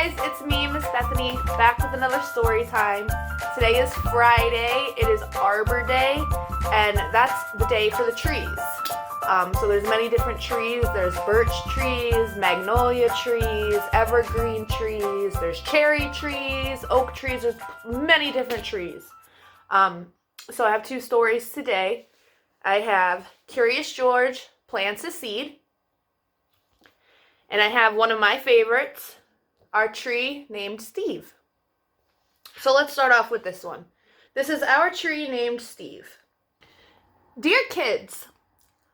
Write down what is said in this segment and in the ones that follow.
guys, it's me, Miss Bethany, back with another story time. Today is Friday, it is Arbor Day, and that's the day for the trees. So there's many different trees. There's birch trees, magnolia trees, evergreen trees, there's cherry trees, oak trees, there's many different trees. So I have two stories today. I have Curious George plants a seed, and I have one of my favorites, our tree named Steve. So let's start off with this one. This is our tree named Steve. Dear kids,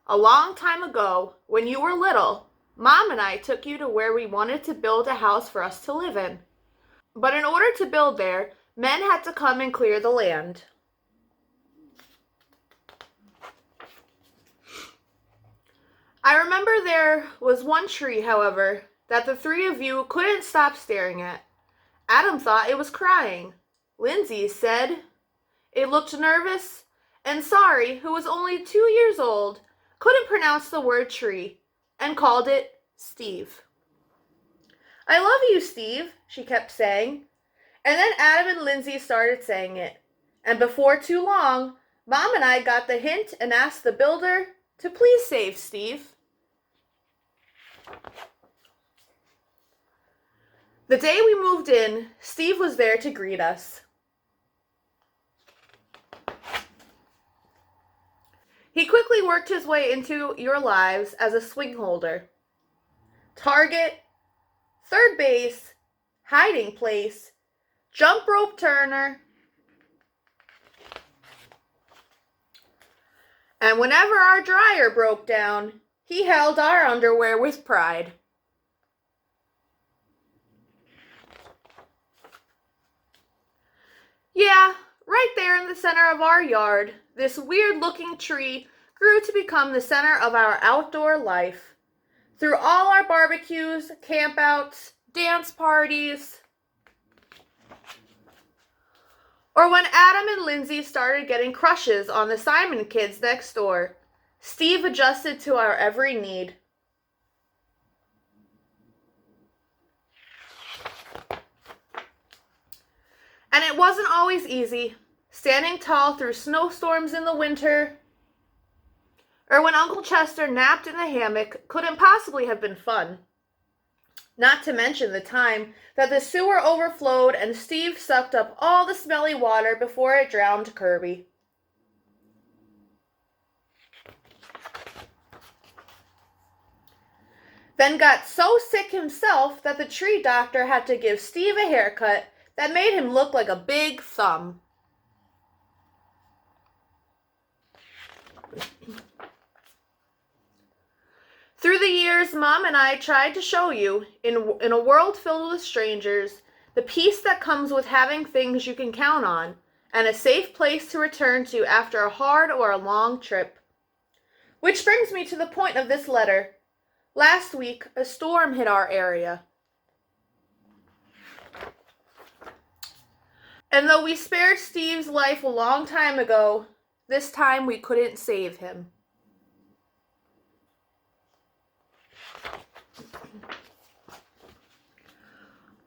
a long time ago, when you were little, Mom and I took you to where we wanted to build a house for us to live in. But in order to build there, men had to come and clear the land. I remember there was one tree, however, that the three of you couldn't stop staring at. Adam thought it was crying. Lindsay said it looked nervous, and Sari, who was only 2 years old, couldn't pronounce the word tree and called it Steve. I love you, Steve, she kept saying. And then Adam and Lindsay started saying it. And before too long, Mom and I got the hint and asked the builder to please save Steve. The day we moved in, Steve was there to greet us. He quickly worked his way into your lives as a swing holder, target, third base, hiding place, jump rope turner, and whenever our dryer broke down, he held our underwear with pride. Yeah, right there in the center of our yard, this weird-looking tree grew to become the center of our outdoor life. Through all our barbecues, campouts, dance parties, or when Adam and Lindsay started getting crushes on the Simon kids next door, Steve adjusted to our every need. And it wasn't always easy, standing tall through snowstorms in the winter, or when Uncle Chester napped in the hammock couldn't possibly have been fun. Not to mention the time that the sewer overflowed and Steve sucked up all the smelly water before it drowned Kirby. Then got so sick himself that the tree doctor had to give Steve a haircut that made him look like a big thumb. Through the years, Mom and I tried to show you, in a world filled with strangers, the peace that comes with having things you can count on, and a safe place to return to after a hard or a long trip. Which brings me to the point of this letter. Last week, a storm hit our area. And though we spared Steve's life a long time ago, this time we couldn't save him.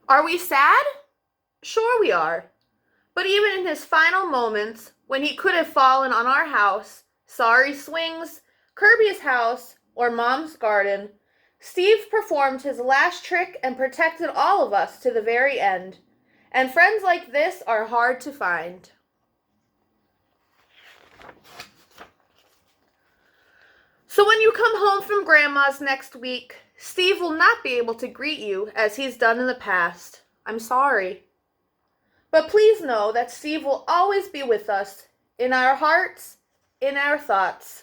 Are we sad? Sure we are. But even in his final moments, when he could have fallen on our house, Sari's swings, Kirby's house, or Mom's garden, Steve performed his last trick and protected all of us to the very end. And friends like this are hard to find. So when you come home from Grandma's next week, Steve will not be able to greet you as he's done in the past. I'm sorry. But please know that Steve will always be with us, in our hearts, in our thoughts.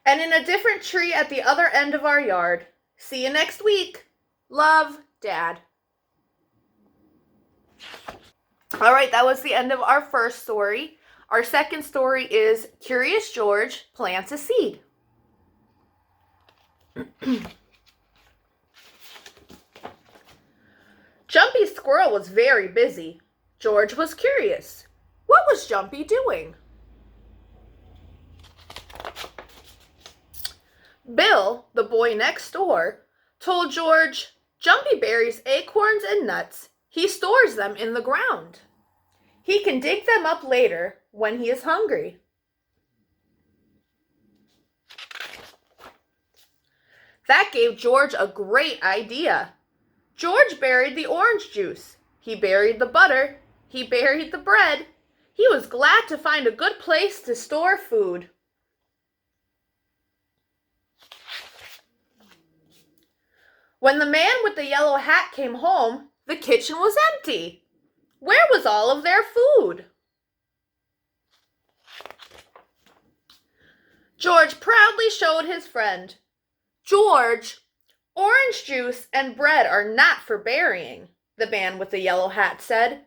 And in a different tree at the other end of our yard. See you next week. Love, Dad. All right, that was the end of our first story. Our second story is Curious George plants a seed. Jumpy Squirrel was very busy. George was curious. What was Jumpy doing? Bill, the boy next door, told George, Jumpy buries acorns and nuts. He stores them in the ground. He can dig them up later when he is hungry. That gave George a great idea. George buried the orange juice. He buried the butter. He buried the bread. He was glad to find a good place to store food. When the man with the yellow hat came home, the kitchen was empty. Where was all of their food? George proudly showed his friend. George, orange juice and bread are not for burying, the man with the yellow hat said.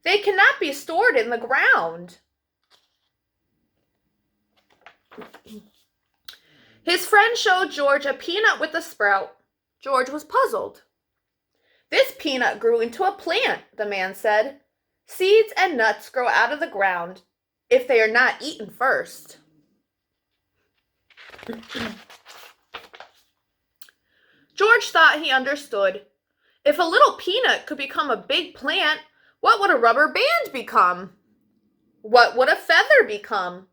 They cannot be stored in the ground. His friend showed George a peanut with a sprout. George was puzzled. This peanut grew into a plant, the man said. Seeds and nuts grow out of the ground if they are not eaten first. George thought he understood. If a little peanut could become a big plant, what would a rubber band become? What would a feather become?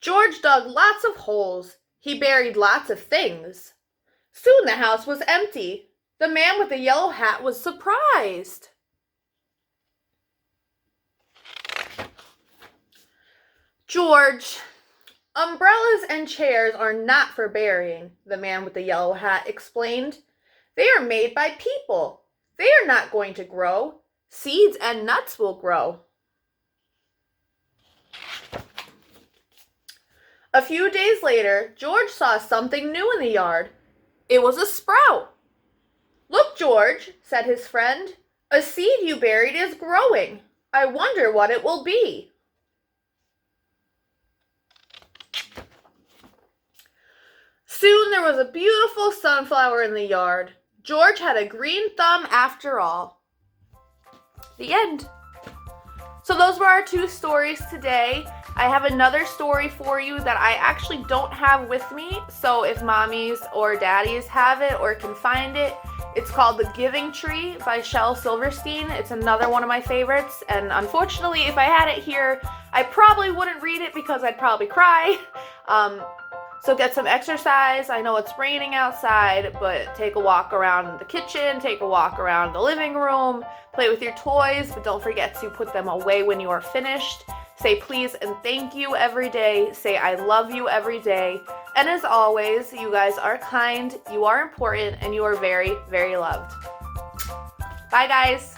George dug lots of holes. He buried lots of things. Soon the house was empty. The man with the yellow hat was surprised. George, umbrellas and chairs are not for burying, the man with the yellow hat explained. They are made by people. They are not going to grow. Seeds and nuts will grow. A few days later, George saw something new in the yard. It was a sprout. Look, George, said his friend. A seed you buried is growing. I wonder what it will be. Soon there was a beautiful sunflower in the yard. George had a green thumb after all. The end. So those were our 2 stories today. I have another story for you that I actually don't have with me, so if mommies or daddies have it or can find it, it's called The Giving Tree by Shel Silverstein. It's another one of my favorites, and unfortunately, if I had it here, I probably wouldn't read it because I'd probably cry. So get some exercise. I know it's raining outside, but take a walk around the kitchen, take a walk around the living room, play with your toys, but don't forget to put them away when you are finished. Say please and thank you every day. Say I love you every day. And as always, you guys are kind, you are important, and you are very, very loved. Bye, guys.